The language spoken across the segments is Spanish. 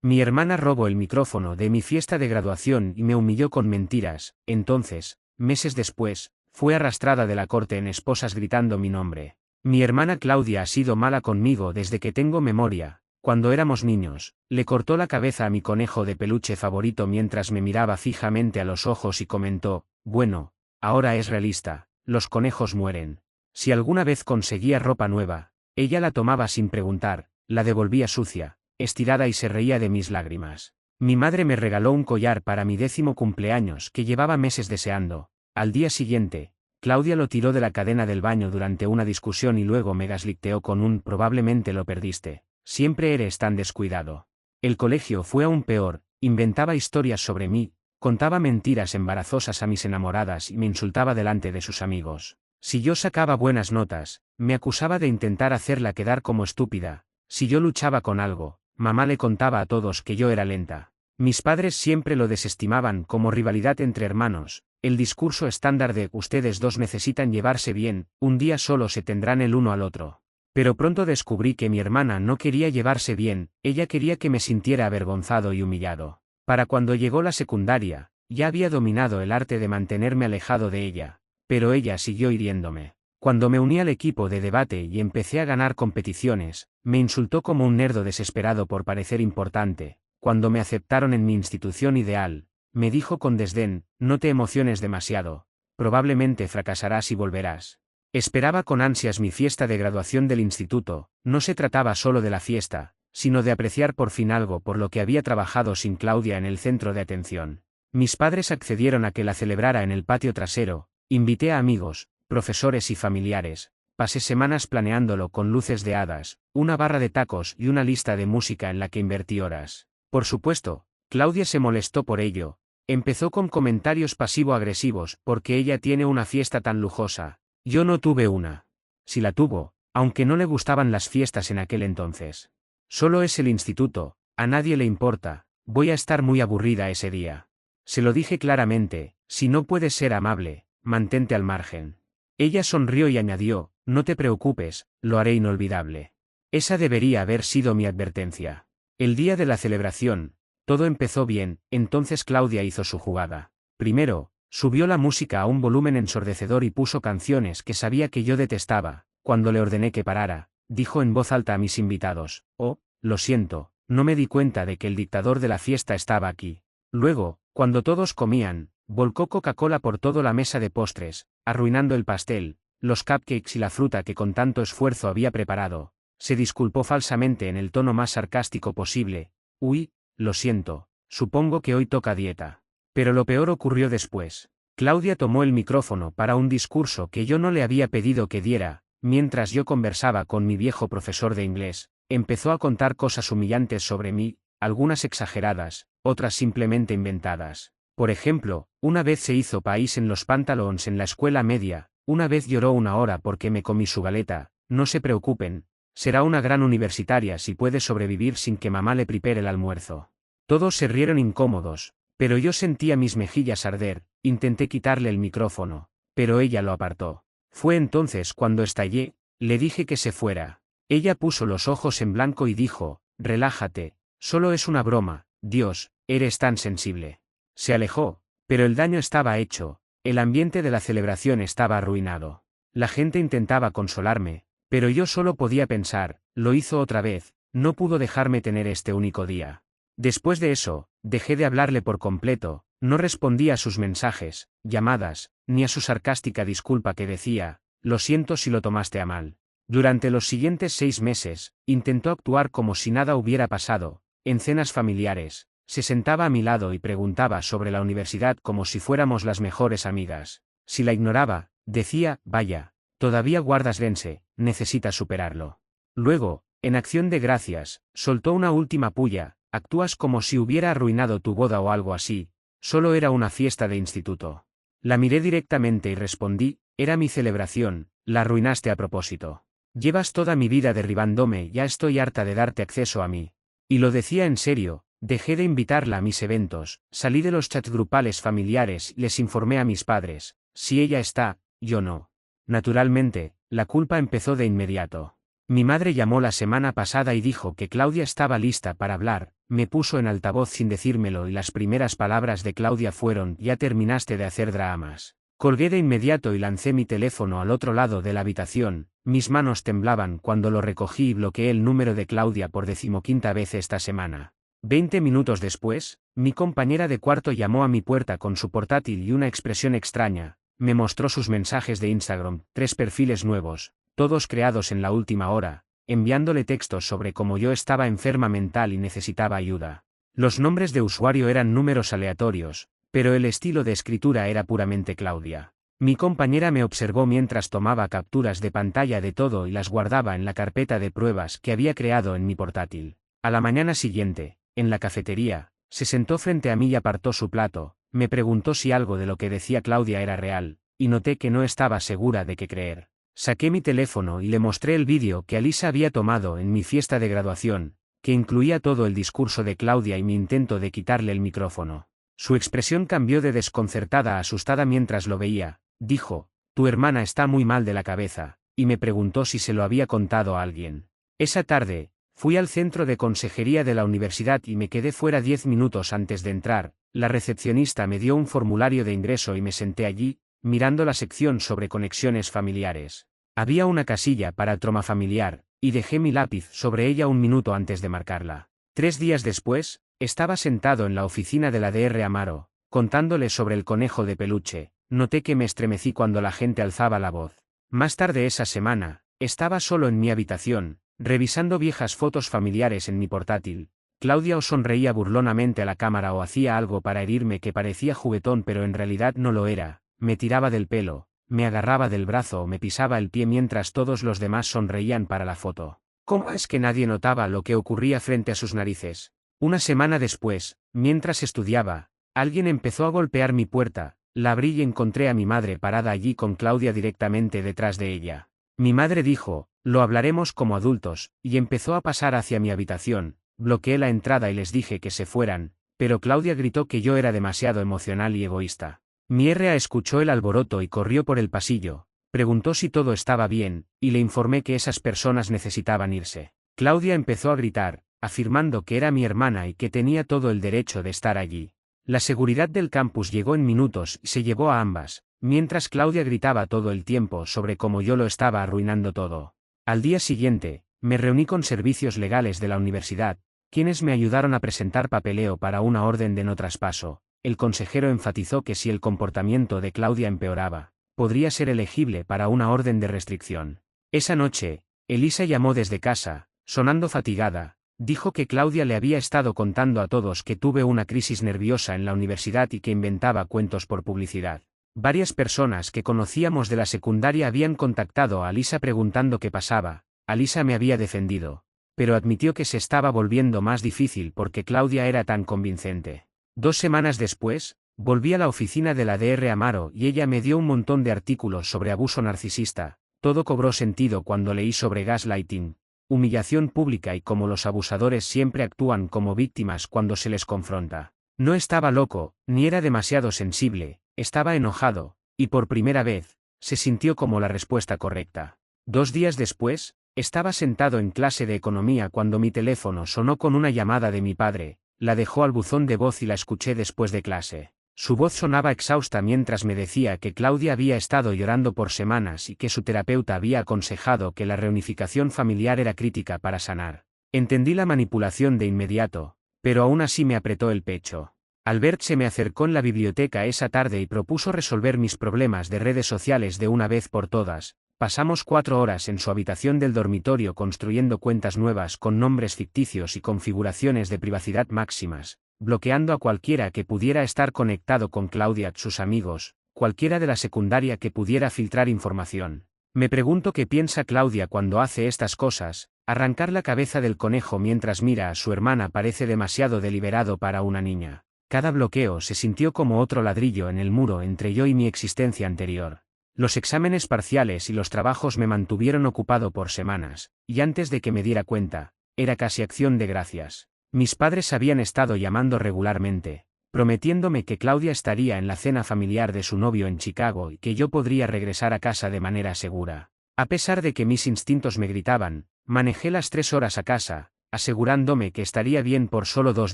Mi hermana robó el micrófono de mi fiesta de graduación y me humilló con mentiras. Entonces, meses después, fue arrastrada de la corte en esposas gritando mi nombre. Mi hermana Claudia ha sido mala conmigo desde que tengo memoria. Cuando éramos niños, le cortó la cabeza a mi conejo de peluche favorito mientras me miraba fijamente a los ojos y comentó: bueno, ahora es realista, los conejos mueren. Si alguna vez conseguía ropa nueva, ella la tomaba sin preguntar, la devolvía sucia, estirada y se reía de mis lágrimas. Mi madre me regaló un collar para mi 10º cumpleaños que llevaba meses deseando. Al día siguiente, Claudia lo tiró de la cadena del baño durante una discusión y luego me gaslighteó con un «probablemente lo perdiste. Siempre eres tan descuidado». El colegio fue aún peor, inventaba historias sobre mí, contaba mentiras embarazosas a mis enamoradas y me insultaba delante de sus amigos. Si yo sacaba buenas notas, me acusaba de intentar hacerla quedar como estúpida. Si yo luchaba con algo, mamá le contaba a todos que yo era lenta. Mis padres siempre lo desestimaban como rivalidad entre hermanos, el discurso estándar de «ustedes dos necesitan llevarse bien, un día solo se tendrán el uno al otro». Pero pronto descubrí que mi hermana no quería llevarse bien, ella quería que me sintiera avergonzado y humillado. Para cuando llegó la secundaria, ya había dominado el arte de mantenerme alejado de ella, pero ella siguió hiriéndome. Cuando me uní al equipo de debate y empecé a ganar competiciones, me insultó como un nerdo desesperado por parecer importante. Cuando me aceptaron en mi institución ideal, me dijo con desdén: no te emociones demasiado, probablemente fracasarás y volverás. Esperaba con ansias mi fiesta de graduación del instituto. No se trataba solo de la fiesta, sino de apreciar por fin algo por lo que había trabajado sin Claudia en el centro de atención. Mis padres accedieron a que la celebrara en el patio trasero, invité a amigos, profesores y familiares, pasé semanas planeándolo con luces de hadas, una barra de tacos y una lista de música en la que invertí horas. Por supuesto, Claudia se molestó por ello, empezó con comentarios pasivo-agresivos porque ella tiene una fiesta tan lujosa. Yo no tuve una. Si la tuvo, aunque no le gustaban las fiestas en aquel entonces. Solo es el instituto, a nadie le importa, voy a estar muy aburrida ese día. Se lo dije claramente: si no puedes ser amable, mantente al margen. Ella sonrió y añadió: no te preocupes, lo haré inolvidable. Esa debería haber sido mi advertencia. El día de la celebración, todo empezó bien. Entonces Claudia hizo su jugada. Primero, subió la música a un volumen ensordecedor y puso canciones que sabía que yo detestaba. Cuando le ordené que parara, dijo en voz alta a mis invitados: oh, lo siento, no me di cuenta de que el dictador de la fiesta estaba aquí. Luego, cuando todos comían, volcó Coca-Cola por toda la mesa de postres, arruinando el pastel, los cupcakes y la fruta que con tanto esfuerzo había preparado. Se disculpó falsamente en el tono más sarcástico posible: uy, lo siento, supongo que hoy toca dieta. Pero lo peor ocurrió después. Claudia tomó el micrófono para un discurso que yo no le había pedido que diera. Mientras yo conversaba con mi viejo profesor de inglés, empezó a contar cosas humillantes sobre mí, algunas exageradas, otras simplemente inventadas. Por ejemplo, una vez se hizo país en los pantalones en la escuela media, una vez lloró 1 hora porque me comí su galeta. No se preocupen, será una gran universitaria si puede sobrevivir sin que mamá le prepare el almuerzo. Todos se rieron incómodos, pero yo sentía mis mejillas arder. Intenté quitarle el micrófono, pero ella lo apartó. Fue entonces cuando estallé. Le dije que se fuera. Ella puso los ojos en blanco y dijo: relájate, solo es una broma. Dios, eres tan sensible. Se alejó, pero el daño estaba hecho. El ambiente de la celebración estaba arruinado. La gente intentaba consolarme, pero yo solo podía pensar: lo hizo otra vez, no pudo dejarme tener este único día. Después de eso, dejé de hablarle por completo. No respondía a sus mensajes, llamadas, ni a su sarcástica disculpa que decía: lo siento si lo tomaste a mal. Durante los siguientes 6 meses, intentó actuar como si nada hubiera pasado. En cenas familiares, se sentaba a mi lado y preguntaba sobre la universidad como si fuéramos las mejores amigas. Si la ignoraba, decía: vaya, todavía guardas lense, necesitas superarlo. Luego, en acción de gracias, soltó una última puya: actúas como si hubiera arruinado tu boda o algo así. Solo era una fiesta de instituto. La miré directamente y respondí: era mi celebración, la arruinaste a propósito. Llevas toda mi vida derribándome, ya estoy harta de darte acceso a mí. Y lo decía en serio. Dejé de invitarla a mis eventos, salí de los chats grupales familiares y les informé a mis padres: si ella está, yo no. Naturalmente, la culpa empezó de inmediato. Mi madre llamó la semana pasada y dijo que Claudia estaba lista para hablar, me puso en altavoz sin decírmelo y las primeras palabras de Claudia fueron: ya terminaste de hacer dramas. Colgué de inmediato y lancé mi teléfono al otro lado de la habitación, mis manos temblaban cuando lo recogí y bloqueé el número de Claudia por 15ª vez esta semana. 20 minutos después, mi compañera de cuarto llamó a mi puerta con su portátil y una expresión extraña, me mostró sus mensajes de Instagram, 3 perfiles nuevos, todos creados en la última hora, enviándole textos sobre cómo yo estaba enferma mental y necesitaba ayuda. Los nombres de usuario eran números aleatorios, pero el estilo de escritura era puramente Claudia. Mi compañera me observó mientras tomaba capturas de pantalla de todo y las guardaba en la carpeta de pruebas que había creado en mi portátil. A la mañana siguiente, en la cafetería, se sentó frente a mí y apartó su plato, me preguntó si algo de lo que decía Claudia era real, y noté que no estaba segura de qué creer. Saqué mi teléfono y le mostré el vídeo que Alisa había tomado en mi fiesta de graduación, que incluía todo el discurso de Claudia y mi intento de quitarle el micrófono. Su expresión cambió de desconcertada a asustada mientras lo veía. Dijo: tu hermana está muy mal de la cabeza, y me preguntó si se lo había contado a alguien. Esa tarde, fui al centro de consejería de la universidad y me quedé fuera 10 minutos antes de entrar. La recepcionista me dio un formulario de ingreso y me senté allí, mirando la sección sobre conexiones familiares. Había una casilla para trauma familiar, y dejé mi lápiz sobre ella un minuto antes de marcarla. 3 días después, estaba sentado en la oficina de la Dr. Amaro, contándole sobre el conejo de peluche. Noté que me estremecí cuando la gente alzaba la voz. Más tarde esa semana, estaba solo en mi habitación, revisando viejas fotos familiares en mi portátil. Claudia o sonreía burlonamente a la cámara o hacía algo para herirme que parecía juguetón pero en realidad no lo era. Me tiraba del pelo, me agarraba del brazo o me pisaba el pie mientras todos los demás sonreían para la foto. ¿Cómo es que nadie notaba lo que ocurría frente a sus narices? Una semana después, mientras estudiaba, alguien empezó a golpear mi puerta. La abrí y encontré a mi madre parada allí con Claudia directamente detrás de ella. Mi madre dijo: lo hablaremos como adultos, y empezó a pasar hacia mi habitación. Bloqueé la entrada y les dije que se fueran, pero Claudia gritó que yo era demasiado emocional y egoísta. Mi RA escuchó el alboroto y corrió por el pasillo, preguntó si todo estaba bien, y le informé que esas personas necesitaban irse. Claudia empezó a gritar, afirmando que era mi hermana y que tenía todo el derecho de estar allí. La seguridad del campus llegó en minutos y se llevó a ambas, mientras Claudia gritaba todo el tiempo sobre cómo yo lo estaba arruinando todo. Al día siguiente, me reuní con servicios legales de la universidad, quienes me ayudaron a presentar papeleo para una orden de no traspaso. El consejero enfatizó que si el comportamiento de Claudia empeoraba, podría ser elegible para una orden de restricción. Esa noche, Elisa llamó desde casa, sonando fatigada. Dijo que Claudia le había estado contando a todos que tuve una crisis nerviosa en la universidad y que inventaba cuentos por publicidad. Varias personas que conocíamos de la secundaria habían contactado a Alisa preguntando qué pasaba. Alisa me había defendido, pero admitió que se estaba volviendo más difícil porque Claudia era tan convincente. 2 semanas después, volví a la oficina de la Dr. Amaro y ella me dio un montón de artículos sobre abuso narcisista. Todo cobró sentido cuando leí sobre gaslighting, humillación pública y cómo los abusadores siempre actúan como víctimas cuando se les confronta. No estaba loco, ni era demasiado sensible, estaba enojado, y por primera vez, se sintió como la respuesta correcta. 2 días después, estaba sentado en clase de economía cuando mi teléfono sonó con una llamada de mi padre. La dejó al buzón de voz y la escuché después de clase. Su voz sonaba exhausta mientras me decía que Claudia había estado llorando por semanas y que su terapeuta había aconsejado que la reunificación familiar era crítica para sanar. Entendí la manipulación de inmediato, pero aún así me apretó el pecho. Albert se me acercó en la biblioteca esa tarde y propuso resolver mis problemas de redes sociales de una vez por todas. Pasamos 4 horas en su habitación del dormitorio construyendo cuentas nuevas con nombres ficticios y configuraciones de privacidad máximas, bloqueando a cualquiera que pudiera estar conectado con Claudia, sus amigos, cualquiera de la secundaria que pudiera filtrar información. Me pregunto qué piensa Claudia cuando hace estas cosas. Arrancar la cabeza del conejo mientras mira a su hermana parece demasiado deliberado para una niña. Cada bloqueo se sintió como otro ladrillo en el muro entre yo y mi existencia anterior. Los exámenes parciales y los trabajos me mantuvieron ocupado por semanas, y antes de que me diera cuenta, era casi acción de gracias. Mis padres habían estado llamando regularmente, prometiéndome que Claudia estaría en la cena familiar de su novio en Chicago y que yo podría regresar a casa de manera segura. A pesar de que mis instintos me gritaban: Manejé las 3 horas a casa, asegurándome que estaría bien por solo 2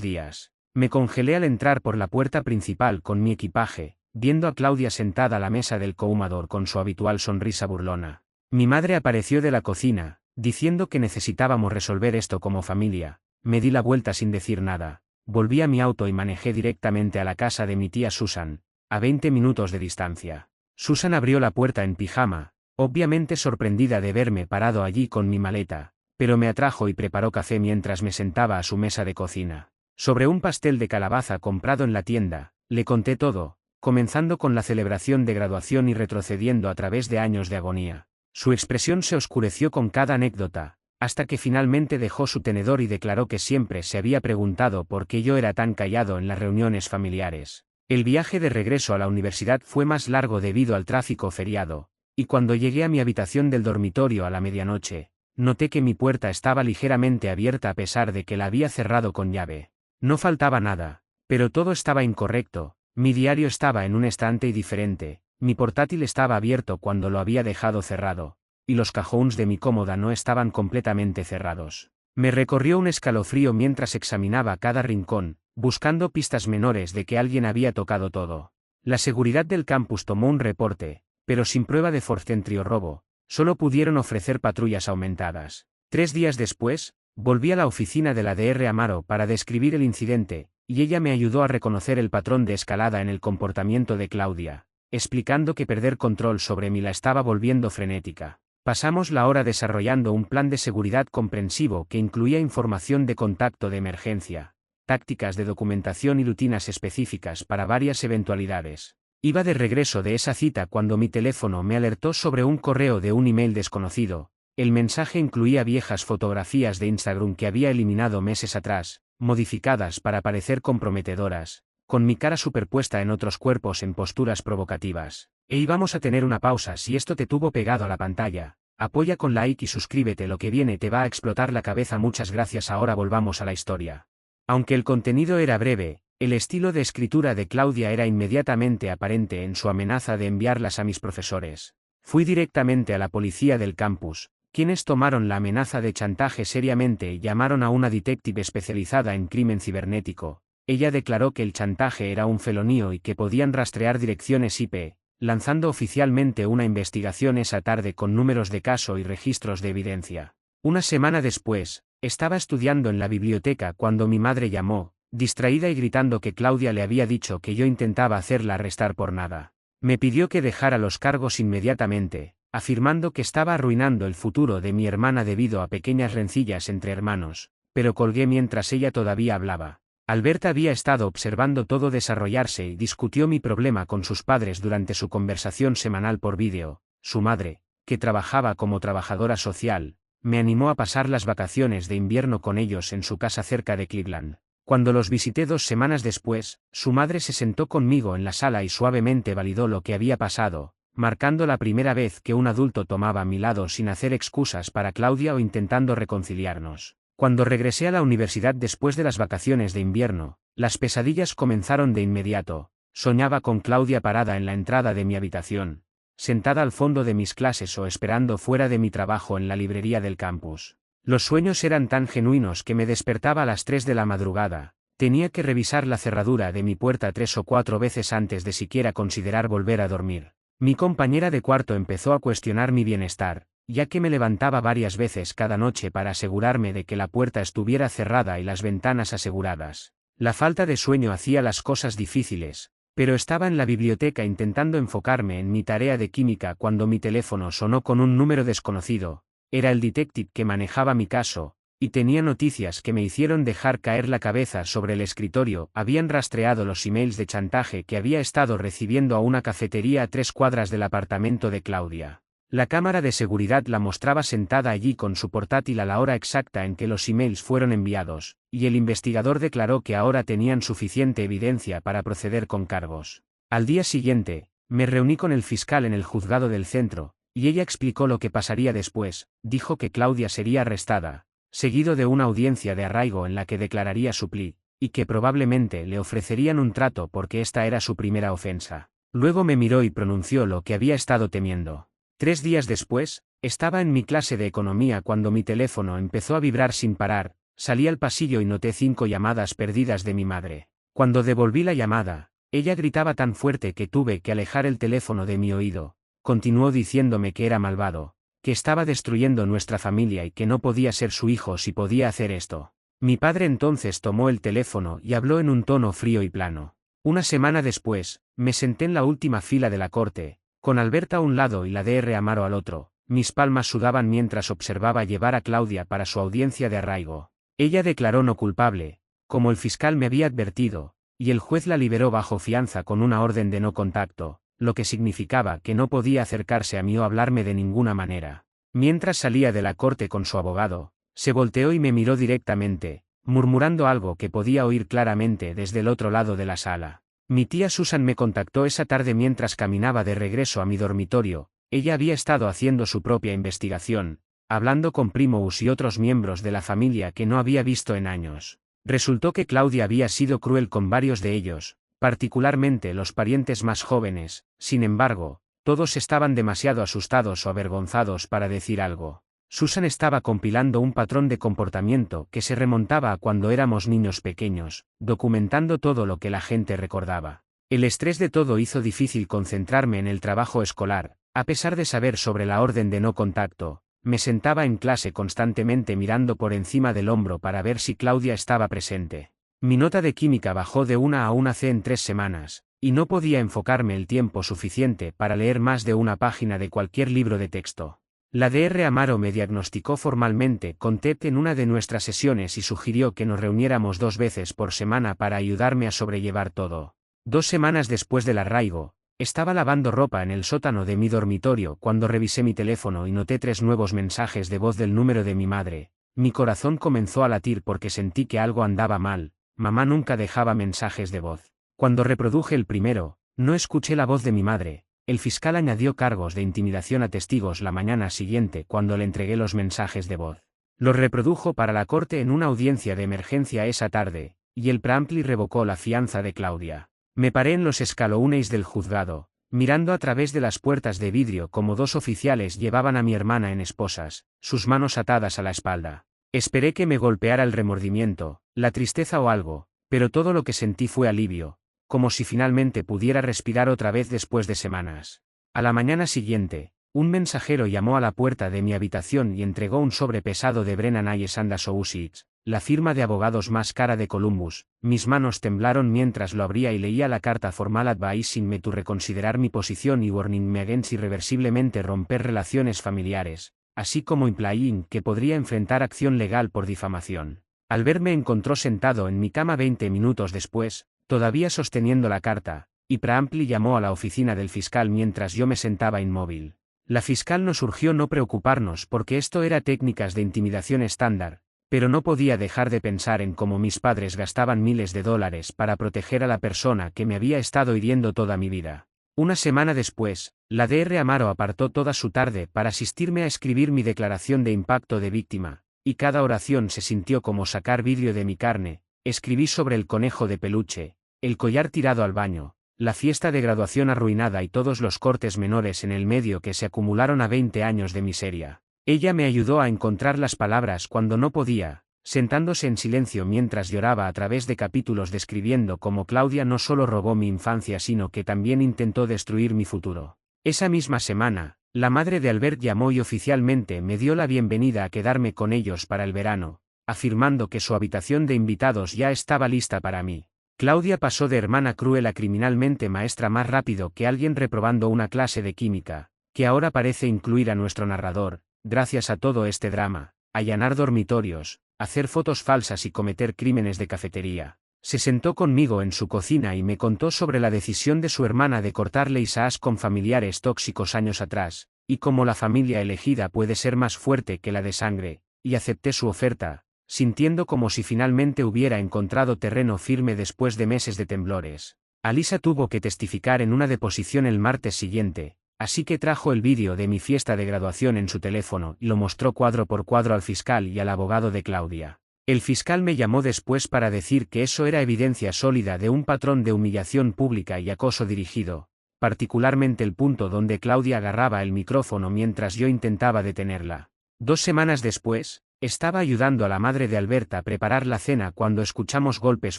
días. Me congelé al entrar por la puerta principal con mi equipaje, viendo a Claudia sentada a la mesa del comedor con su habitual sonrisa burlona. Mi madre apareció de la cocina, diciendo que necesitábamos resolver esto como familia. Me di la vuelta sin decir nada, volví a mi auto y manejé directamente a la casa de mi tía Susan, a 20 minutos de distancia. Susan abrió la puerta en pijama, obviamente sorprendida de verme parado allí con mi maleta, pero me atrajo y preparó café mientras me sentaba a su mesa de cocina. Sobre un pastel de calabaza comprado en la tienda, le conté todo, comenzando con la celebración de graduación y retrocediendo a través de años de agonía. Su expresión se oscureció con cada anécdota, hasta que finalmente dejó su tenedor y declaró que siempre se había preguntado por qué yo era tan callado en las reuniones familiares. El viaje de regreso a la universidad fue más largo debido al tráfico feriado, y cuando llegué a mi habitación del dormitorio a la medianoche, noté que mi puerta estaba ligeramente abierta a pesar de que la había cerrado con llave. No faltaba nada, pero todo estaba incorrecto. Mi diario estaba en un estante y diferente, mi portátil estaba abierto cuando lo había dejado cerrado, y los cajones de mi cómoda no estaban completamente cerrados. Me recorrió un escalofrío mientras examinaba cada rincón, buscando pistas menores de que alguien había tocado todo. La seguridad del campus tomó un reporte, pero sin prueba de forcentry o robo, solo pudieron ofrecer patrullas aumentadas. 3 días después, volví a la oficina de la Dr. Amaro para describir el incidente, y ella me ayudó a reconocer el patrón de escalada en el comportamiento de Claudia, explicando que perder control sobre mí la estaba volviendo frenética. Pasamos la hora desarrollando un plan de seguridad comprensivo que incluía información de contacto de emergencia, tácticas de documentación y rutinas específicas para varias eventualidades. Iba de regreso de esa cita cuando mi teléfono me alertó sobre un correo de un email desconocido. El mensaje incluía viejas fotografías de Instagram que había eliminado meses atrás, modificadas para parecer comprometedoras, con mi cara superpuesta en otros cuerpos en posturas provocativas. Íbamos a tener una pausa si esto te tuvo pegado a la pantalla. Apoya con like y suscríbete, lo que viene te va a explotar la cabeza. Muchas gracias. Ahora volvamos a la historia. Aunque el contenido era breve, el estilo de escritura de Claudia era inmediatamente aparente en su amenaza de enviarlas a mis profesores. Fui directamente a la policía del campus, quienes tomaron la amenaza de chantaje seriamente y llamaron a una detective especializada en crimen cibernético. Ella declaró que el chantaje era un felonio y que podían rastrear direcciones IP, lanzando oficialmente una investigación esa tarde con números de caso y registros de evidencia. Una semana después, estaba estudiando en la biblioteca cuando mi madre llamó, distraída y gritando que Claudia le había dicho que yo intentaba hacerla arrestar por nada. Me pidió que dejara los cargos inmediatamente, afirmando que estaba arruinando el futuro de mi hermana debido a pequeñas rencillas entre hermanos, pero colgué mientras ella todavía hablaba. Alberta había estado observando todo desarrollarse y discutió mi problema con sus padres durante su conversación semanal por vídeo. Su madre, que trabajaba como trabajadora social, me animó a pasar las vacaciones de invierno con ellos en su casa cerca de Cleveland. Cuando los visité 2 semanas después, su madre se sentó conmigo en la sala y suavemente validó lo que había pasado, marcando la primera vez que un adulto tomaba a mi lado sin hacer excusas para Claudia o intentando reconciliarnos. Cuando regresé a la universidad después de las vacaciones de invierno, las pesadillas comenzaron de inmediato. Soñaba con Claudia parada en la entrada de mi habitación, sentada al fondo de mis clases o esperando fuera de mi trabajo en la librería del campus. Los sueños eran tan genuinos que me despertaba a las 3 de la madrugada. Tenía que revisar la cerradura de mi puerta 3 o 4 veces antes de siquiera considerar volver a dormir. Mi compañera de cuarto empezó a cuestionar mi bienestar, ya que me levantaba varias veces cada noche para asegurarme de que la puerta estuviera cerrada y las ventanas aseguradas. La falta de sueño hacía las cosas difíciles, pero estaba en la biblioteca intentando enfocarme en mi tarea de química cuando mi teléfono sonó con un número desconocido. Era el detective que manejaba mi caso, y tenía noticias que me hicieron dejar caer la cabeza sobre el escritorio. Habían rastreado los emails de chantaje que había estado recibiendo a una cafetería a 3 cuadras del apartamento de Claudia. La cámara de seguridad la mostraba sentada allí con su portátil a la hora exacta en que los emails fueron enviados, y el investigador declaró que ahora tenían suficiente evidencia para proceder con cargos. Al día siguiente, me reuní con el fiscal en el juzgado del centro, y ella explicó lo que pasaría después. Dijo que Claudia sería arrestada, seguido de una audiencia de arraigo en la que declararía su plea, y que probablemente le ofrecerían un trato porque esta era su primera ofensa. Luego me miró y pronunció lo que había estado temiendo. 3 días después, Estaba en mi clase de economía cuando mi teléfono empezó a vibrar sin parar, salí al pasillo y noté 5 llamadas perdidas de mi madre. Cuando devolví la llamada, ella gritaba tan fuerte que tuve que alejar el teléfono de mi oído. Continuó diciéndome que era malvado, que estaba destruyendo nuestra familia y que no podía ser su hijo si podía hacer esto. Mi padre entonces tomó el teléfono y habló en un tono frío y plano. Una semana después, me senté en la última fila de la corte, con Alberta a un lado y la Dr. Amaro al otro. Mis palmas sudaban mientras observaba llevar a Claudia para su audiencia de arraigo. Ella declaró no culpable, como el fiscal me había advertido, y el juez la liberó bajo fianza con una orden de no contacto, lo que significaba que no podía acercarse a mí o hablarme de ninguna manera. Mientras salía de la corte con su abogado, se volteó y me miró directamente, murmurando algo que podía oír claramente desde el otro lado de la sala. Mi tía Susan me contactó esa tarde mientras caminaba de regreso a mi dormitorio. Ella había estado haciendo su propia investigación, hablando con Primous y otros miembros de la familia que no había visto en años. Resultó que Claudia había sido cruel con varios de ellos, particularmente los parientes más jóvenes. Sin embargo, todos estaban demasiado asustados o avergonzados para decir algo. Susan estaba compilando un patrón de comportamiento que se remontaba a cuando éramos niños pequeños, documentando todo lo que la gente recordaba. El estrés de todo hizo difícil concentrarme en el trabajo escolar. A pesar de saber sobre la orden de no contacto, me sentaba en clase constantemente mirando por encima del hombro para ver si Claudia estaba presente. Mi nota de química bajó de 1 a 1 C en 3 semanas, y no podía enfocarme el tiempo suficiente para leer más de una página de cualquier libro de texto. La Dr. Amaro me diagnosticó formalmente con TED en una de nuestras sesiones y sugirió que nos reuniéramos 2 veces por semana para ayudarme a sobrellevar todo. 2 semanas después del arraigo, estaba lavando ropa en el sótano de mi dormitorio cuando revisé mi teléfono y noté 3 nuevos mensajes de voz del número de mi madre. Mi corazón comenzó a latir porque sentí que algo andaba mal. Mamá nunca dejaba mensajes de voz. Cuando reproduje el primero, no escuché la voz de mi madre. El fiscal añadió cargos de intimidación a testigos la mañana siguiente cuando le entregué los mensajes de voz. Los reprodujo para la corte en una audiencia de emergencia esa tarde, y el Prampli revocó la fianza de Claudia. Me paré en los escalones del juzgado, mirando a través de las puertas de vidrio como 2 oficiales llevaban a mi hermana en esposas, sus manos atadas a la espalda. Esperé que me golpeara el remordimiento, la tristeza o algo, pero todo lo que sentí fue alivio, como si finalmente pudiera respirar otra vez después de semanas. A la mañana siguiente, un mensajero llamó a la puerta de mi habitación y entregó un sobre pesado de Brennan Ayes & Associates, la firma de abogados más cara de Columbus. Mis manos temblaron mientras lo abría y leía la carta formal advising me to reconsiderar mi posición y warning me against irreversiblemente romper relaciones familiares, así como implying que podría enfrentar acción legal por difamación. Al verme encontró sentado en mi cama 20 minutos después, todavía sosteniendo la carta, y Prampli llamó a la oficina del fiscal mientras yo me sentaba inmóvil. La fiscal nos urgió no preocuparnos porque esto era técnicas de intimidación estándar, pero no podía dejar de pensar en cómo mis padres gastaban miles de dólares para proteger a la persona que me había estado hiriendo toda mi vida. Una semana después, la Dr. Amaro apartó toda su tarde para asistirme a escribir mi declaración de impacto de víctima, y cada oración se sintió como sacar vidrio de mi carne. Escribí sobre el conejo de peluche, el collar tirado al baño, la fiesta de graduación arruinada y todos los cortes menores en el medio que se acumularon a 20 años de miseria. Ella me ayudó a encontrar las palabras cuando no podía, sentándose en silencio mientras lloraba a través de capítulos describiendo cómo Claudia no solo robó mi infancia sino que también intentó destruir mi futuro. Esa misma semana, la madre de Albert llamó y oficialmente me dio la bienvenida a quedarme con ellos para el verano, afirmando que su habitación de invitados ya estaba lista para mí. Claudia pasó de hermana cruel a criminalmente maestra más rápido que alguien reprobando una clase de química, que ahora parece incluir a nuestro narrador, gracias a todo este drama, allanar dormitorios, hacer fotos falsas y cometer crímenes de cafetería. Se sentó conmigo en su cocina y me contó sobre la decisión de su hermana de cortar liaisons con familiares tóxicos años atrás, y cómo la familia elegida puede ser más fuerte que la de sangre, y acepté su oferta, sintiendo como si finalmente hubiera encontrado terreno firme después de meses de temblores. Alisa tuvo que testificar en una deposición el martes siguiente, así que trajo el vídeo de mi fiesta de graduación en su teléfono y lo mostró cuadro por cuadro al fiscal y al abogado de Claudia. El fiscal me llamó después para decir que eso era evidencia sólida de un patrón de humillación pública y acoso dirigido, particularmente el punto donde Claudia agarraba el micrófono mientras yo intentaba detenerla. 2 semanas después, estaba ayudando a la madre de Albert a preparar la cena cuando escuchamos golpes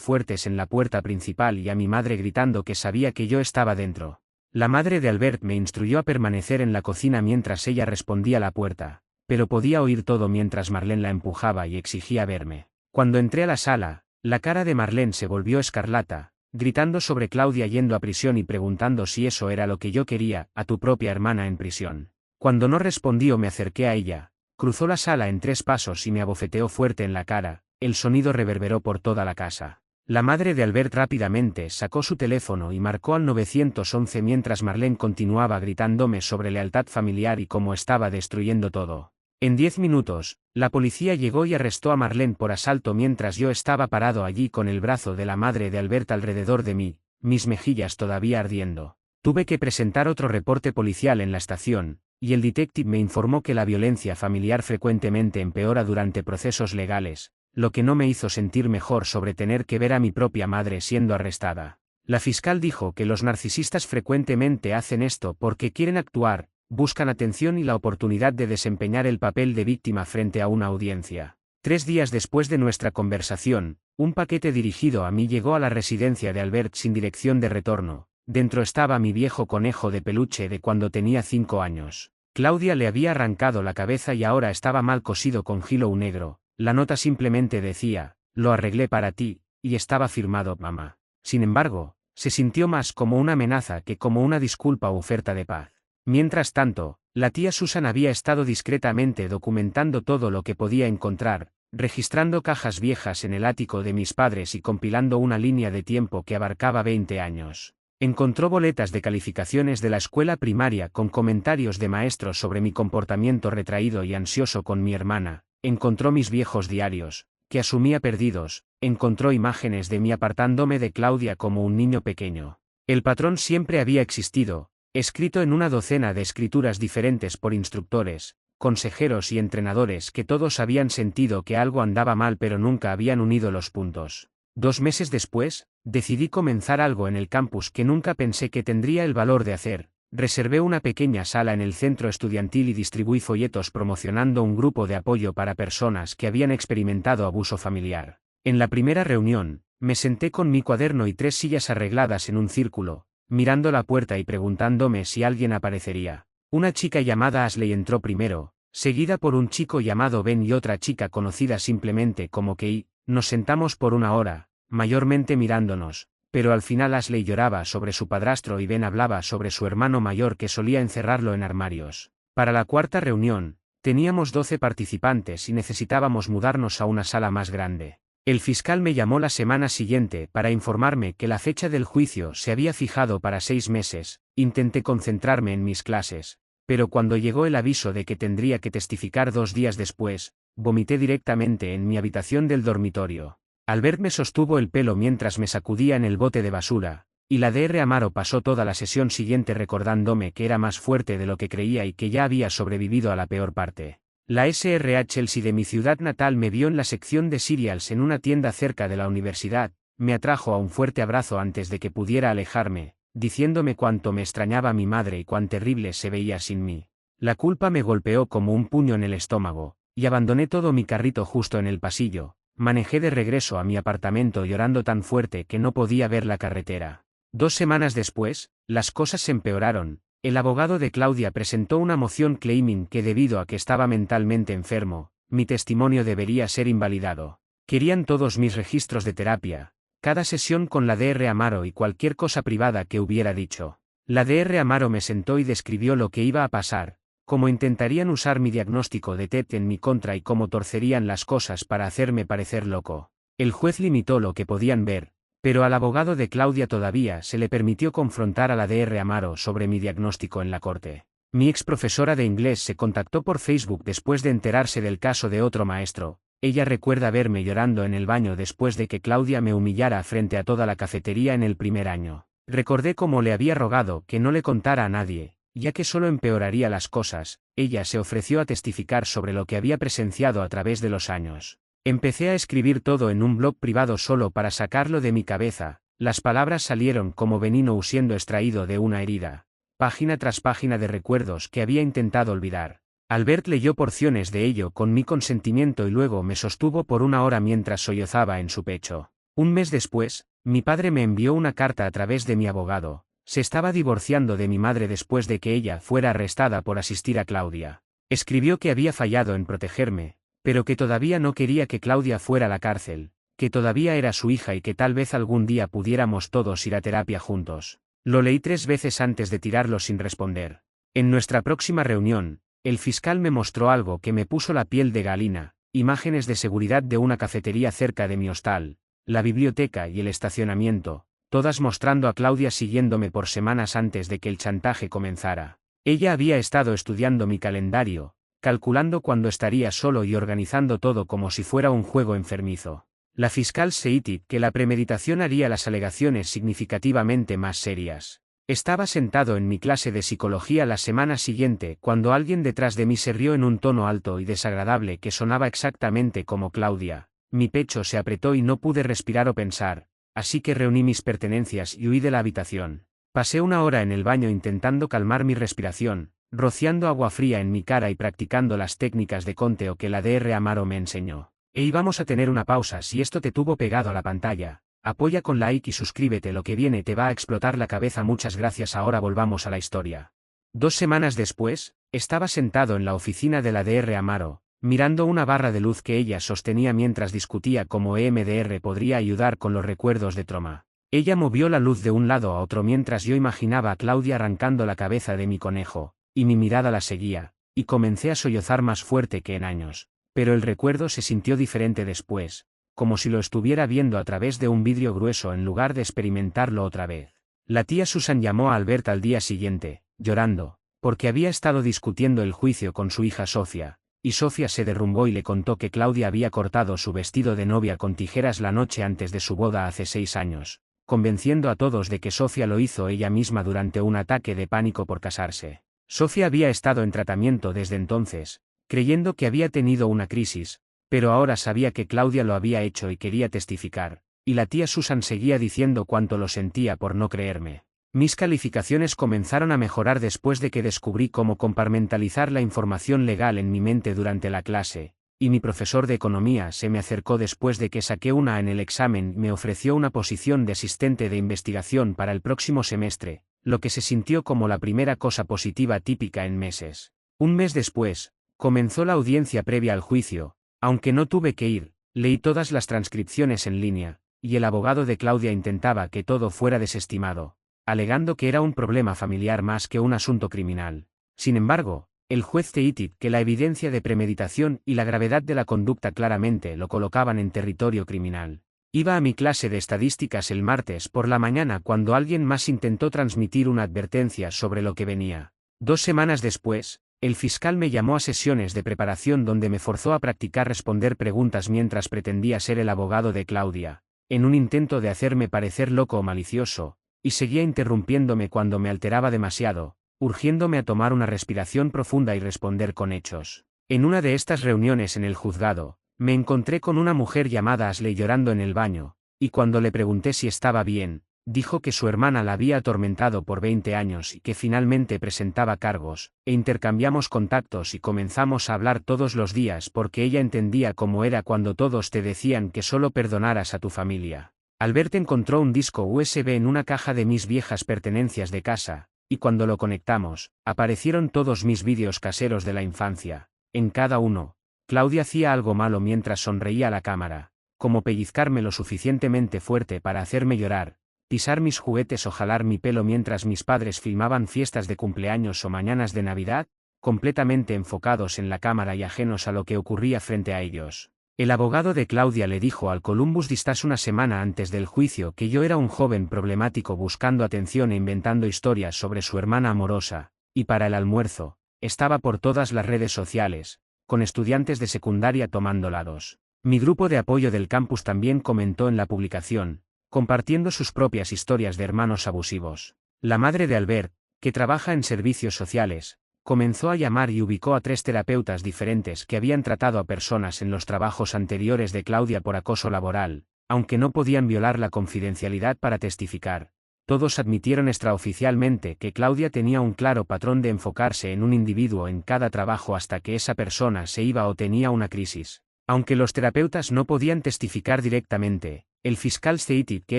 fuertes en la puerta principal y a mi madre gritando que sabía que yo estaba dentro. La madre de Albert me instruyó a permanecer en la cocina mientras ella respondía a la puerta, pero podía oír todo mientras Marlene la empujaba y exigía verme. Cuando entré a la sala, la cara de Marlene se volvió escarlata, gritando sobre Claudia yendo a prisión y preguntando si eso era lo que yo quería, a tu propia hermana en prisión. Cuando no respondí o me acerqué a ella, cruzó la sala en 3 pasos y me abofeteó fuerte en la cara, el sonido reverberó por toda la casa. La madre de Albert rápidamente sacó su teléfono y marcó al 911 mientras Marlene continuaba gritándome sobre lealtad familiar y cómo estaba destruyendo todo. En 10 minutos, la policía llegó y arrestó a Marlene por asalto mientras yo estaba parado allí con el brazo de la madre de Albert alrededor de mí, mis mejillas todavía ardiendo. Tuve que presentar otro reporte policial en la estación, y el detective me informó que la violencia familiar frecuentemente empeora durante procesos legales, lo que no me hizo sentir mejor sobre tener que ver a mi propia madre siendo arrestada. La fiscal dijo que los narcisistas frecuentemente hacen esto porque quieren actuar, buscan atención y la oportunidad de desempeñar el papel de víctima frente a una audiencia. 3 días después de nuestra conversación, un paquete dirigido a mí llegó a la residencia de Albert sin dirección de retorno. Dentro estaba mi viejo conejo de peluche de cuando tenía 5 años. Claudia le había arrancado la cabeza y ahora estaba mal cosido con hilo negro. La nota simplemente decía, lo arreglé para ti, y estaba firmado mamá. Sin embargo, se sintió más como una amenaza que como una disculpa o oferta de paz. Mientras tanto, la tía Susan había estado discretamente documentando todo lo que podía encontrar, registrando cajas viejas en el ático de mis padres y compilando una línea de tiempo que abarcaba 20 años. Encontró boletas de calificaciones de la escuela primaria con comentarios de maestros sobre mi comportamiento retraído y ansioso con mi hermana, encontró mis viejos diarios, que asumía perdidos, encontró imágenes de mí apartándome de Claudia como un niño pequeño. El patrón siempre había existido, escrito en una docena de escrituras diferentes por instructores, consejeros y entrenadores que todos habían sentido que algo andaba mal pero nunca habían unido los puntos. 2 meses después, decidí comenzar algo en el campus que nunca pensé que tendría el valor de hacer. Reservé una pequeña sala en el centro estudiantil y distribuí folletos promocionando un grupo de apoyo para personas que habían experimentado abuso familiar. En la primera reunión, me senté con mi cuaderno y 3 sillas arregladas en un círculo, mirando la puerta y preguntándome si alguien aparecería. Una chica llamada Ashley entró primero, seguida por un chico llamado Ben y otra chica conocida simplemente como Kei. Nos sentamos por 1 hora, mayormente mirándonos, pero al final Ashley lloraba sobre su padrastro y Ben hablaba sobre su hermano mayor que solía encerrarlo en armarios. Para la 4ª reunión, teníamos 12 participantes y necesitábamos mudarnos a una sala más grande. El fiscal me llamó la semana siguiente para informarme que la fecha del juicio se había fijado para 6 meses. Intenté concentrarme en mis clases, pero cuando llegó el aviso de que tendría que testificar 2 días después, vomité directamente en mi habitación del dormitorio. Albert me sostuvo el pelo mientras me sacudía en el bote de basura, y la Dr. Amaro pasó toda la sesión siguiente recordándome que era más fuerte de lo que creía y que ya había sobrevivido a la peor parte. La SRH Chelsea de mi ciudad natal me vio en la sección de cereals en una tienda cerca de la universidad, me atrajo a un fuerte abrazo antes de que pudiera alejarme, diciéndome cuánto me extrañaba a mi madre y cuán terrible se veía sin mí. La culpa me golpeó como un puño en el estómago, y abandoné todo mi carrito justo en el pasillo. Manejé de regreso a mi apartamento llorando tan fuerte que no podía ver la carretera. 2 semanas después, las cosas se empeoraron. El abogado de Claudia presentó una moción claiming que debido a que estaba mentalmente enfermo, mi testimonio debería ser invalidado. Querían todos mis registros de terapia, cada sesión con la Dr. Amaro y cualquier cosa privada que hubiera dicho. La Dr. Amaro me sentó y describió lo que iba a pasar, cómo intentarían usar mi diagnóstico de TED en mi contra y cómo torcerían las cosas para hacerme parecer loco. El juez limitó lo que podían ver, pero al abogado de Claudia todavía se le permitió confrontar a la Dr. Amaro sobre mi diagnóstico en la corte. Mi ex profesora de inglés se contactó por Facebook después de enterarse del caso de otro maestro. Ella recuerda verme llorando en el baño después de que Claudia me humillara frente a toda la cafetería en el primer año. Recordé cómo le había rogado que no le contara a nadie, ya que solo empeoraría las cosas. Ella se ofreció a testificar sobre lo que había presenciado a través de los años. Empecé a escribir todo en un blog privado solo para sacarlo de mi cabeza. Las palabras salieron como veneno siendo extraído de una herida, página tras página de recuerdos que había intentado olvidar. Albert leyó porciones de ello con mi consentimiento y luego me sostuvo por una hora mientras sollozaba en su pecho. Un mes después, mi padre me envió una carta a través de mi abogado. Se estaba divorciando de mi madre después de que ella fuera arrestada por asistir a Claudia. Escribió que había fallado en protegerme, pero que todavía no quería que Claudia fuera a la cárcel, que todavía era su hija y que tal vez algún día pudiéramos todos ir a terapia juntos. Lo leí 3 veces antes de tirarlo sin responder. En nuestra próxima reunión, el fiscal me mostró algo que me puso la piel de gallina, imágenes de seguridad de una cafetería cerca de mi hostal, la biblioteca y el estacionamiento, todas mostrando a Claudia siguiéndome por semanas antes de que el chantaje comenzara. Ella había estado estudiando mi calendario, calculando cuándo estaría solo y organizando todo como si fuera un juego enfermizo. La fiscal Seiti que la premeditación haría las alegaciones significativamente más serias. Estaba sentado en mi clase de psicología la semana siguiente cuando alguien detrás de mí se rió en un tono alto y desagradable que sonaba exactamente como Claudia. Mi pecho se apretó y no pude respirar o pensar, así que reuní mis pertenencias y huí de la habitación. Pasé una hora en el baño intentando calmar mi respiración, rociando agua fría en mi cara y practicando las técnicas de conteo que la Dr. Amaro me enseñó. Vamos a tener una pausa si esto te tuvo pegado a la pantalla. Apoya con like y suscríbete, lo que viene te va a explotar la cabeza. Muchas gracias. Ahora volvamos a la historia. 2 semanas después, estaba sentado en la oficina de la Dr. Amaro, mirando una barra de luz que ella sostenía mientras discutía cómo EMDR podría ayudar con los recuerdos de trauma. Ella movió la luz de un lado a otro mientras yo imaginaba a Claudia arrancando la cabeza de mi conejo, y mi mirada la seguía, y comencé a sollozar más fuerte que en años. Pero el recuerdo se sintió diferente después, como si lo estuviera viendo a través de un vidrio grueso en lugar de experimentarlo otra vez. La tía Susan llamó a Albert al día siguiente, llorando, porque había estado discutiendo el juicio con su hija Sofía, y Sofía se derrumbó y le contó que Claudia había cortado su vestido de novia con tijeras la noche antes de su boda hace 6 años, convenciendo a todos de que Sofía lo hizo ella misma durante un ataque de pánico por casarse. Sofía había estado en tratamiento desde entonces, creyendo que había tenido una crisis, pero ahora sabía que Claudia lo había hecho y quería testificar, y la tía Susan seguía diciendo cuánto lo sentía por no creerme. Mis calificaciones comenzaron a mejorar después de que descubrí cómo compartimentalizar la información legal en mi mente durante la clase, y mi profesor de economía se me acercó después de que saqué una en el examen y me ofreció una posición de asistente de investigación para el próximo semestre, lo que se sintió como la primera cosa positiva típica en meses. Un mes después, comenzó la audiencia previa al juicio. Aunque no tuve que ir, leí todas las transcripciones en línea, y el abogado de Claudia intentaba que todo fuera desestimado, alegando que era un problema familiar más que un asunto criminal. Sin embargo, el juez Teitit que la evidencia de premeditación y la gravedad de la conducta claramente lo colocaban en territorio criminal. Iba a mi clase de estadísticas el martes por la mañana cuando alguien más intentó transmitir una advertencia sobre lo que venía. 2 semanas después, el fiscal me llamó a sesiones de preparación donde me forzó a practicar responder preguntas mientras pretendía ser el abogado de Claudia, en un intento de hacerme parecer loco o malicioso, y seguía interrumpiéndome cuando me alteraba demasiado, urgiéndome a tomar una respiración profunda y responder con hechos. En una de estas reuniones en el juzgado, me encontré con una mujer llamada Ashley llorando en el baño, y cuando le pregunté si estaba bien, dijo que su hermana la había atormentado por 20 años y que finalmente presentaba cargos, intercambiamos contactos y comenzamos a hablar todos los días porque ella entendía cómo era cuando todos te decían que solo perdonaras a tu familia. Albert encontró un disco USB en una caja de mis viejas pertenencias de casa, y cuando lo conectamos, aparecieron todos mis vídeos caseros de la infancia. En cada uno, Claudia hacía algo malo mientras sonreía a la cámara, como pellizcarme lo suficientemente fuerte para hacerme llorar, pisar mis juguetes o jalar mi pelo mientras mis padres filmaban fiestas de cumpleaños o mañanas de Navidad, completamente enfocados en la cámara y ajenos a lo que ocurría frente a ellos. El abogado de Claudia le dijo al Columbus Dispatch una semana antes del juicio que yo era un joven problemático buscando atención e inventando historias sobre su hermana amorosa, y para el almuerzo, estaba por todas las redes sociales, con estudiantes de secundaria tomando lados. Mi grupo de apoyo del campus también comentó en la publicación, compartiendo sus propias historias de hermanos abusivos. La madre de Albert, que trabaja en servicios sociales, comenzó a llamar y ubicó a 3 terapeutas diferentes que habían tratado a personas en los trabajos anteriores de Claudia por acoso laboral, aunque no podían violar la confidencialidad para testificar. Todos admitieron extraoficialmente que Claudia tenía un claro patrón de enfocarse en un individuo en cada trabajo hasta que esa persona se iba o tenía una crisis. Aunque los terapeutas no podían testificar directamente, el fiscal stated que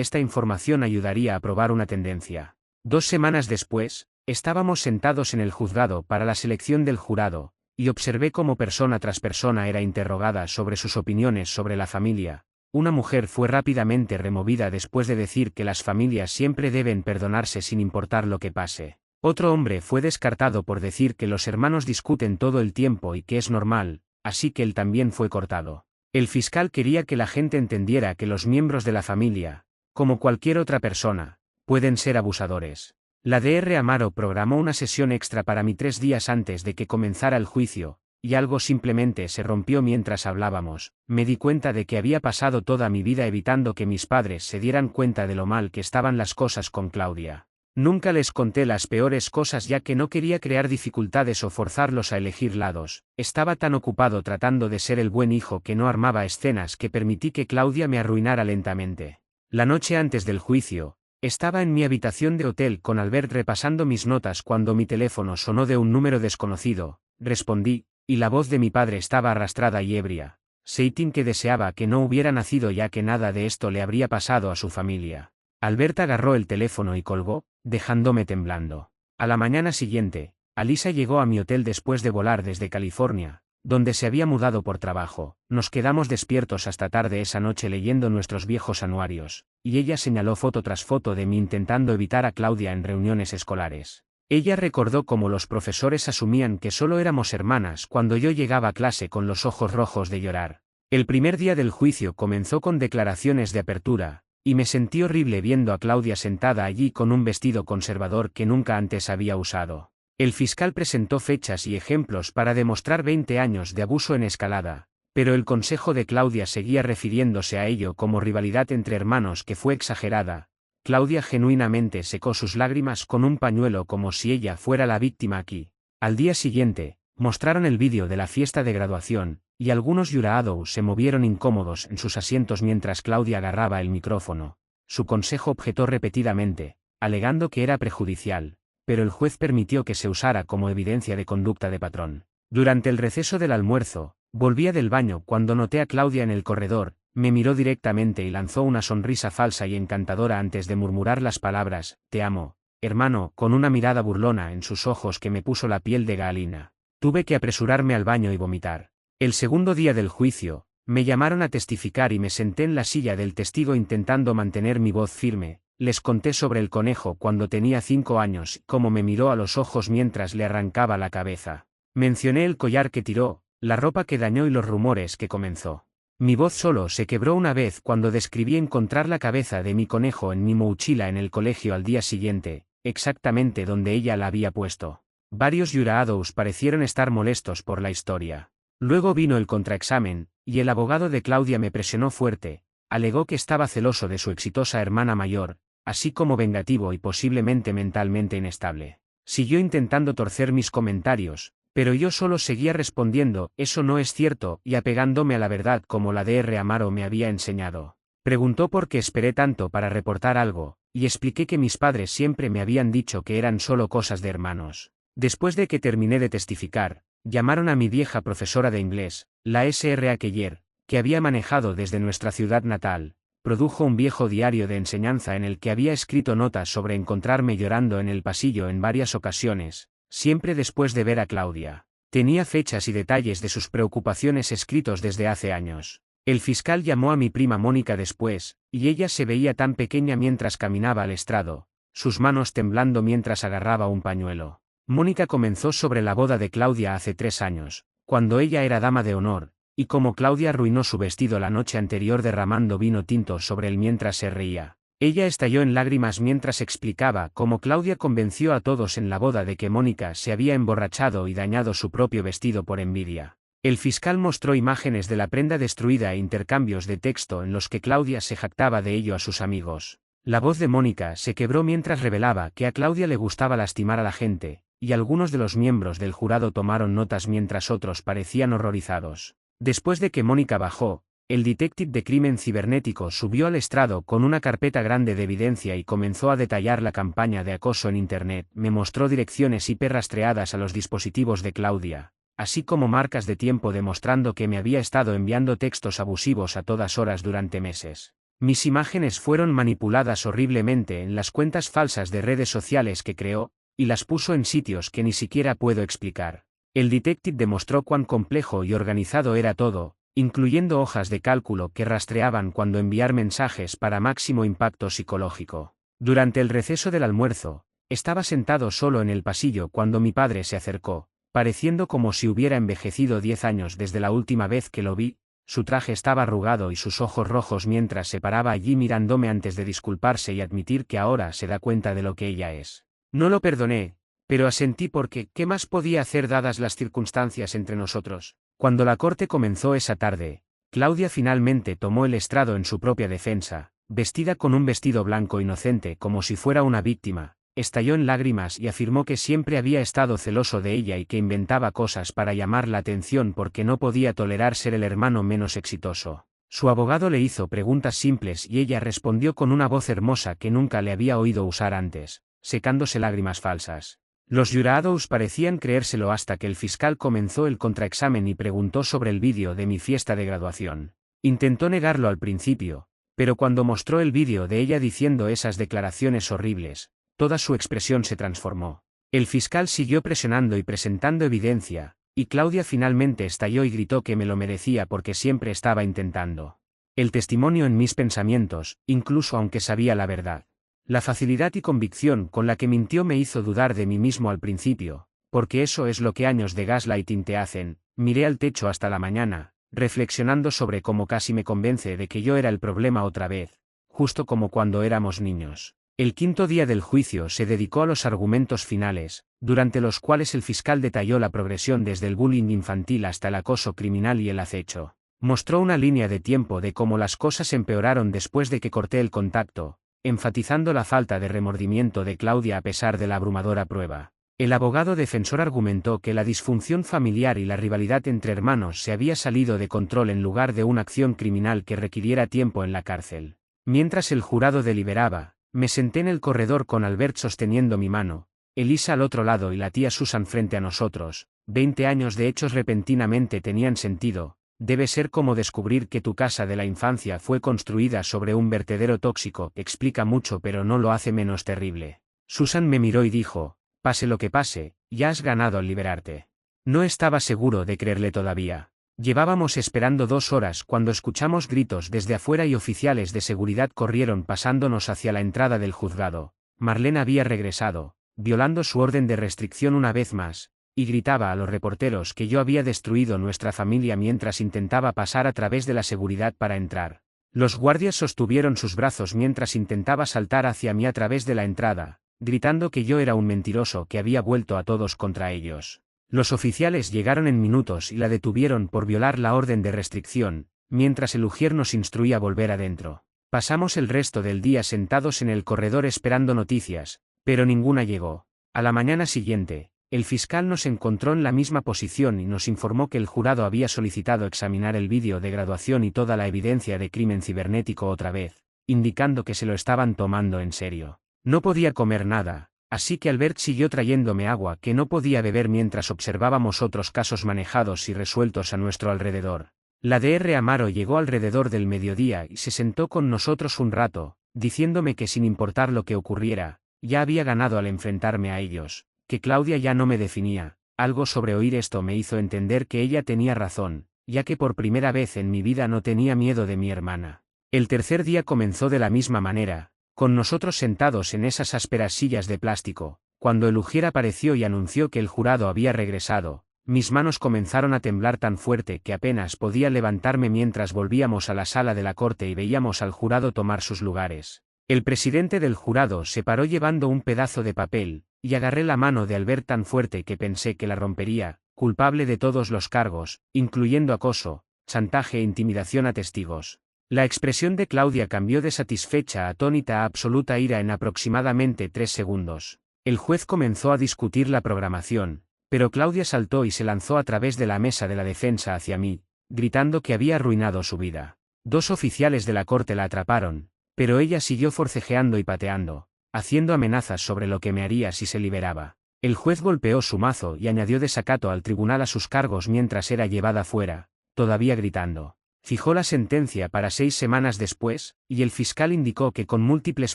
esta información ayudaría a probar una tendencia. 2 semanas después, estábamos sentados en el juzgado para la selección del jurado, y observé cómo persona tras persona era interrogada sobre sus opiniones sobre la familia. Una mujer fue rápidamente removida después de decir que las familias siempre deben perdonarse sin importar lo que pase. Otro hombre fue descartado por decir que los hermanos discuten todo el tiempo y que es normal, así que él también fue cortado. El fiscal quería que la gente entendiera que los miembros de la familia, como cualquier otra persona, pueden ser abusadores. La Dr. Amaro programó una sesión extra para mí 3 días antes de que comenzara el juicio, y algo simplemente se rompió mientras hablábamos. Me di cuenta de que había pasado toda mi vida evitando que mis padres se dieran cuenta de lo mal que estaban las cosas con Claudia. Nunca les conté las peores cosas ya que no quería crear dificultades o forzarlos a elegir lados. Estaba tan ocupado tratando de ser el buen hijo que no armaba escenas que permití que Claudia me arruinara lentamente. La noche antes del juicio, estaba en mi habitación de hotel con Albert repasando mis notas cuando mi teléfono sonó de un número desconocido. Respondí, y la voz de mi padre estaba arrastrada y ebria. Seitin que deseaba que no hubiera nacido ya que nada de esto le habría pasado a su familia. Albert agarró el teléfono y colgó, dejándome temblando. A la mañana siguiente, Alisa llegó a mi hotel después de volar desde California, donde se había mudado por trabajo. Nos quedamos despiertos hasta tarde esa noche leyendo nuestros viejos anuarios, y ella señaló foto tras foto de mí intentando evitar a Claudia en reuniones escolares. Ella recordó cómo los profesores asumían que solo éramos hermanas cuando yo llegaba a clase con los ojos rojos de llorar. El primer día del juicio comenzó con declaraciones de apertura, y me sentí horrible viendo a Claudia sentada allí con un vestido conservador que nunca antes había usado. El fiscal presentó fechas y ejemplos para demostrar 20 años de abuso en escalada, pero el consejo de Claudia seguía refiriéndose a ello como rivalidad entre hermanos que fue exagerada. Claudia genuinamente secó sus lágrimas con un pañuelo como si ella fuera la víctima aquí. Al día siguiente, mostraron el vídeo de la fiesta de graduación, y algunos jurados se movieron incómodos en sus asientos mientras Claudia agarraba el micrófono. Su consejo objetó repetidamente, alegando que era prejudicial, pero el juez permitió que se usara como evidencia de conducta de patrón. Durante el receso del almuerzo, volvía del baño cuando noté a Claudia en el corredor. Me miró directamente y lanzó una sonrisa falsa y encantadora antes de murmurar las palabras, «Te amo, hermano», con una mirada burlona en sus ojos que me puso la piel de gallina. Tuve que apresurarme al baño y vomitar. El segundo día del juicio, me llamaron a testificar y me senté en la silla del testigo intentando mantener mi voz firme. Les conté sobre el conejo cuando tenía 5 años, cómo me miró a los ojos mientras le arrancaba la cabeza. Mencioné el collar que tiró, la ropa que dañó y los rumores que comenzó. Mi voz solo se quebró una vez cuando describí encontrar la cabeza de mi conejo en mi mochila en el colegio al día siguiente, exactamente donde ella la había puesto. Varios jurados parecieron estar molestos por la historia. Luego vino el contraexamen, y el abogado de Claudia me presionó fuerte. Alegó que estaba celoso de su exitosa hermana mayor, así como vengativo y posiblemente mentalmente inestable. Siguió intentando torcer mis comentarios, pero yo solo seguía respondiendo, «Eso no es cierto», y apegándome a la verdad como la Dr. Amaro me había enseñado. Preguntó por qué esperé tanto para reportar algo, y expliqué que mis padres siempre me habían dicho que eran solo cosas de hermanos. Después de que terminé de testificar, llamaron a mi vieja profesora de inglés, la Sra. Keller, que había manejado desde nuestra ciudad natal. Produjo un viejo diario de enseñanza en el que había escrito notas sobre encontrarme llorando en el pasillo en varias ocasiones, siempre después de ver a Claudia. Tenía fechas y detalles de sus preocupaciones escritos desde hace años. El fiscal llamó a mi prima Mónica después, y ella se veía tan pequeña mientras caminaba al estrado, sus manos temblando mientras agarraba un pañuelo. Mónica comenzó sobre la boda de Claudia hace 3 años, cuando ella era dama de honor, y cómo Claudia arruinó su vestido la noche anterior derramando vino tinto sobre él mientras se reía. Ella estalló en lágrimas mientras explicaba cómo Claudia convenció a todos en la boda de que Mónica se había emborrachado y dañado su propio vestido por envidia. El fiscal mostró imágenes de la prenda destruida e intercambios de texto en los que Claudia se jactaba de ello a sus amigos. La voz de Mónica se quebró mientras revelaba que a Claudia le gustaba lastimar a la gente, y algunos de los miembros del jurado tomaron notas mientras otros parecían horrorizados. Después de que Mónica bajó, El detective de crimen cibernético subió al estrado con una carpeta grande de evidencia y comenzó a detallar la campaña de acoso en Internet. Me mostró direcciones IP rastreadas a los dispositivos de Claudia, así como marcas de tiempo demostrando que me había estado enviando textos abusivos a todas horas durante meses. Mis imágenes fueron manipuladas horriblemente en las cuentas falsas de redes sociales que creó, y las puso en sitios que ni siquiera puedo explicar. El detective demostró cuán complejo y organizado era todo, incluyendo hojas de cálculo que rastreaban cuándo enviar mensajes para máximo impacto psicológico. Durante el receso del almuerzo, estaba sentado solo en el pasillo cuando mi padre se acercó, pareciendo como si hubiera envejecido 10 años desde la última vez que lo vi. Su traje estaba arrugado y sus ojos rojos mientras se paraba allí mirándome antes de disculparse y admitir que ahora se da cuenta de lo que ella es. No lo perdoné, pero asentí porque, ¿qué más podía hacer dadas las circunstancias entre nosotros? Cuando la corte comenzó esa tarde, Claudia finalmente tomó el estrado en su propia defensa, vestida con un vestido blanco inocente como si fuera una víctima, estalló en lágrimas y afirmó que siempre había estado celoso de ella y que inventaba cosas para llamar la atención porque no podía tolerar ser el hermano menos exitoso. Su abogado le hizo preguntas simples y ella respondió con una voz hermosa que nunca le había oído usar antes, secándose lágrimas falsas. Los jurados parecían creérselo hasta que el fiscal comenzó el contraexamen y preguntó sobre el vídeo de mi fiesta de graduación. Intentó negarlo al principio, pero cuando mostró el vídeo de ella diciendo esas declaraciones horribles, toda su expresión se transformó. El fiscal siguió presionando y presentando evidencia, y Claudia finalmente estalló y gritó que me lo merecía porque siempre estaba intentando. El testimonio en mis pensamientos, incluso aunque sabía la verdad. La facilidad y convicción con la que mintió me hizo dudar de mí mismo al principio, porque eso es lo que años de gaslighting te hacen. Miré al techo hasta la mañana, reflexionando sobre cómo casi me convence de que yo era el problema otra vez, justo como cuando éramos niños. El quinto día del juicio se dedicó a los argumentos finales, durante los cuales el fiscal detalló la progresión desde el bullying infantil hasta el acoso criminal y el acecho. Mostró una línea de tiempo de cómo las cosas empeoraron después de que corté el contacto, enfatizando la falta de remordimiento de Claudia a pesar de la abrumadora prueba. El abogado defensor argumentó que la disfunción familiar y la rivalidad entre hermanos se había salido de control en lugar de una acción criminal que requiriera tiempo en la cárcel. Mientras el jurado deliberaba, me senté en el corredor con Albert sosteniendo mi mano, Elisa al otro lado y la tía Susan frente a nosotros. 20 años de hechos repentinamente tenían sentido. Debe ser como descubrir que tu casa de la infancia fue construida sobre un vertedero tóxico. Explica mucho pero no lo hace menos terrible. Susan me miró y dijo, pase lo que pase, ya has ganado al liberarte. No estaba seguro de creerle todavía. Llevábamos esperando 2 horas cuando escuchamos gritos desde afuera y oficiales de seguridad corrieron pasándonos hacia la entrada del juzgado. Marlene había regresado, violando su orden de restricción una vez más, y gritaba a los reporteros que yo había destruido nuestra familia mientras intentaba pasar a través de la seguridad para entrar. Los guardias sostuvieron sus brazos mientras intentaba saltar hacia mí a través de la entrada, gritando que yo era un mentiroso que había vuelto a todos contra ellos. Los oficiales llegaron en minutos y la detuvieron por violar la orden de restricción, mientras el ujier nos instruía volver adentro. Pasamos el resto del día sentados en el corredor esperando noticias, pero ninguna llegó. A la mañana siguiente, el fiscal nos encontró en la misma posición y nos informó que el jurado había solicitado examinar el vídeo de graduación y toda la evidencia de crimen cibernético otra vez, indicando que se lo estaban tomando en serio. No podía comer nada, así que Albert siguió trayéndome agua que no podía beber mientras observábamos otros casos manejados y resueltos a nuestro alrededor. La Dr. Amaro llegó alrededor del mediodía y se sentó con nosotros un rato, diciéndome que sin importar lo que ocurriera, ya había ganado al enfrentarme a ellos. Que Claudia ya no me definía. Algo sobre oír esto me hizo entender que ella tenía razón, ya que por primera vez en mi vida no tenía miedo de mi hermana. El tercer día comenzó de la misma manera, con nosotros sentados en esas ásperas sillas de plástico. Cuando el ujier apareció y anunció que el jurado había regresado, mis manos comenzaron a temblar tan fuerte que apenas podía levantarme mientras volvíamos a la sala de la corte y veíamos al jurado tomar sus lugares. El presidente del jurado se paró llevando un pedazo de papel, y agarré la mano de Albert tan fuerte que pensé que la rompería, culpable de todos los cargos, incluyendo acoso, chantaje e intimidación a testigos. La expresión de Claudia cambió de satisfecha a atónita a absoluta ira en aproximadamente 3 segundos. El juez comenzó a discutir la programación, pero Claudia saltó y se lanzó a través de la mesa de la defensa hacia mí, gritando que había arruinado su vida. 2 oficiales de la corte la atraparon, pero ella siguió forcejeando y pateando, haciendo amenazas sobre lo que me haría si se liberaba. El juez golpeó su mazo y añadió desacato al tribunal a sus cargos mientras era llevada fuera, todavía gritando. Fijó la sentencia para 6 semanas después, y el fiscal indicó que con múltiples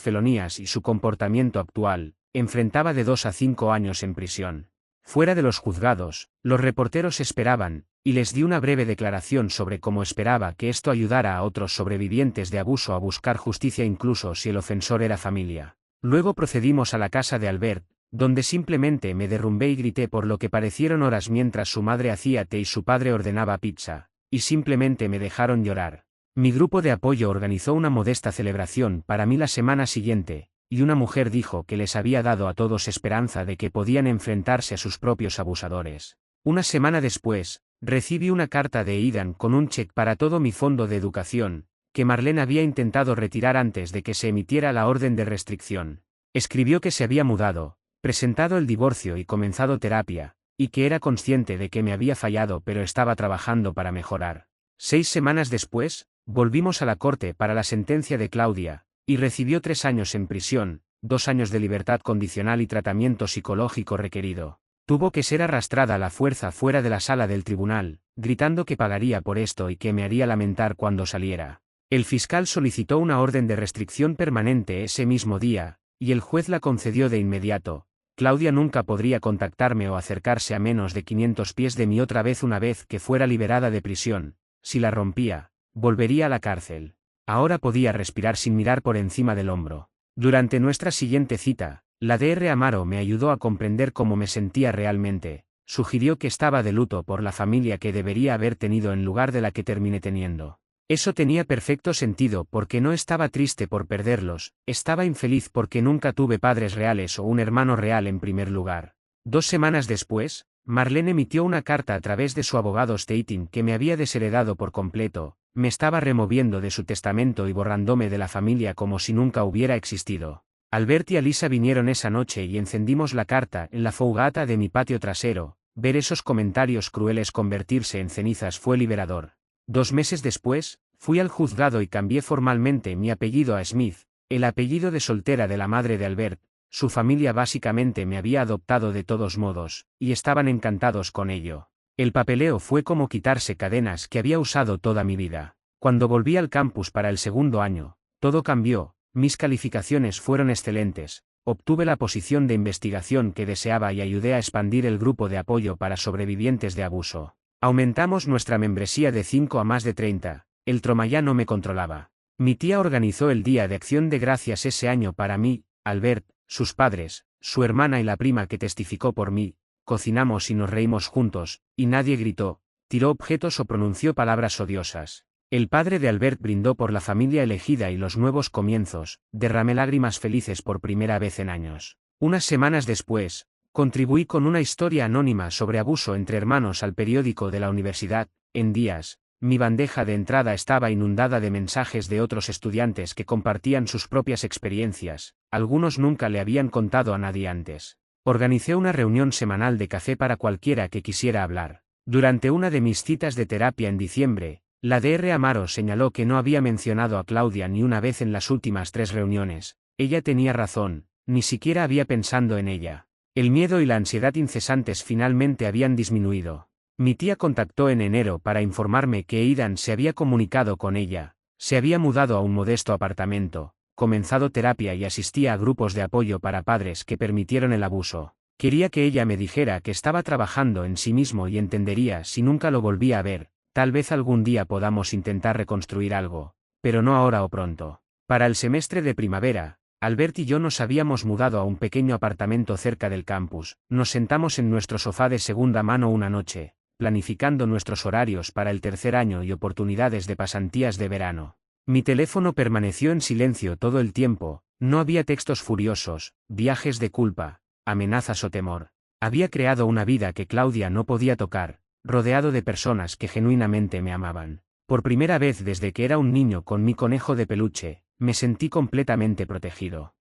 felonías y su comportamiento actual, enfrentaba de 2 a 5 años en prisión. Fuera de los juzgados, los reporteros esperaban, y les di una breve declaración sobre cómo esperaba que esto ayudara a otros sobrevivientes de abuso a buscar justicia incluso si el ofensor era familia. Luego procedimos a la casa de Albert, donde simplemente me derrumbé y grité por lo que parecieron horas mientras su madre hacía té y su padre ordenaba pizza, y simplemente me dejaron llorar. Mi grupo de apoyo organizó una modesta celebración para mí la semana siguiente, y una mujer dijo que les había dado a todos esperanza de que podían enfrentarse a sus propios abusadores. Una semana después, recibí una carta de Aidan con un cheque para todo mi fondo de educación, que Marlene había intentado retirar antes de que se emitiera la orden de restricción. Escribió que se había mudado, presentado el divorcio y comenzado terapia, y que era consciente de que me había fallado pero estaba trabajando para mejorar. 6 semanas después, volvimos a la corte para la sentencia de Claudia, y recibió 3 años en prisión, 2 años de libertad condicional y tratamiento psicológico requerido. Tuvo que ser arrastrada a la fuerza fuera de la sala del tribunal, gritando que pagaría por esto y que me haría lamentar cuando saliera. El fiscal solicitó una orden de restricción permanente ese mismo día, y el juez la concedió de inmediato. Claudia nunca podría contactarme o acercarse a menos de 500 pies de mí otra vez una vez que fuera liberada de prisión. Si la rompía, volvería a la cárcel. Ahora podía respirar sin mirar por encima del hombro. Durante nuestra siguiente cita, la Dr. Amaro me ayudó a comprender cómo me sentía realmente. Sugirió que estaba de luto por la familia que debería haber tenido en lugar de la que terminé teniendo. Eso tenía perfecto sentido porque no estaba triste por perderlos, estaba infeliz porque nunca tuve padres reales o un hermano real en primer lugar. 2 semanas después, Marlene emitió una carta a través de su abogado Stating que me había desheredado por completo, me estaba removiendo de su testamento y borrándome de la familia como si nunca hubiera existido. Albert y Alisa vinieron esa noche y encendimos la carta en la fogata de mi patio trasero. Ver esos comentarios crueles convertirse en cenizas fue liberador. 2 meses después, fui al juzgado y cambié formalmente mi apellido a Smith, el apellido de soltera de la madre de Albert. Su familia básicamente me había adoptado de todos modos, y estaban encantados con ello. El papeleo fue como quitarse cadenas que había usado toda mi vida. Cuando volví al campus para el 2.º año, todo cambió, mis calificaciones fueron excelentes, obtuve la posición de investigación que deseaba y ayudé a expandir el grupo de apoyo para sobrevivientes de abuso. Aumentamos nuestra membresía de 5 a más de 30, el trauma ya no me controlaba. Mi tía organizó el Día de Acción de Gracias ese año para mí, Albert, sus padres, su hermana y la prima que testificó por mí. Cocinamos y nos reímos juntos, y nadie gritó, tiró objetos o pronunció palabras odiosas. El padre de Albert brindó por la familia elegida y los nuevos comienzos, derramé lágrimas felices por primera vez en años. Unas semanas después, contribuí con una historia anónima sobre abuso entre hermanos al periódico de la universidad. En días, mi bandeja de entrada estaba inundada de mensajes de otros estudiantes que compartían sus propias experiencias, algunos nunca le habían contado a nadie antes. Organicé una reunión semanal de café para cualquiera que quisiera hablar. Durante una de mis citas de terapia en diciembre, la Dr. Amaro señaló que no había mencionado a Claudia ni una vez en las últimas 3 reuniones. Ella tenía razón, ni siquiera había pensado en ella. El miedo y la ansiedad incesantes finalmente habían disminuido. Mi tía contactó en enero para informarme que Aidan se había comunicado con ella, se había mudado a un modesto apartamento, comenzado terapia y asistía a grupos de apoyo para padres que permitieron el abuso. Quería que ella me dijera que estaba trabajando en sí mismo y entendería si nunca lo volvía a ver. Tal vez algún día podamos intentar reconstruir algo, pero no ahora o pronto. Para el semestre de primavera, Albert y yo nos habíamos mudado a un pequeño apartamento cerca del campus. Nos sentamos en nuestro sofá de segunda mano una noche, planificando nuestros horarios para el 3.er año y oportunidades de pasantías de verano. Mi teléfono permaneció en silencio todo el tiempo, no había textos furiosos, viajes de culpa, amenazas o temor. Había creado una vida que Claudia no podía tocar, rodeado de personas que genuinamente me amaban. Por primera vez desde que era un niño con mi conejo de peluche, me sentí completamente protegido.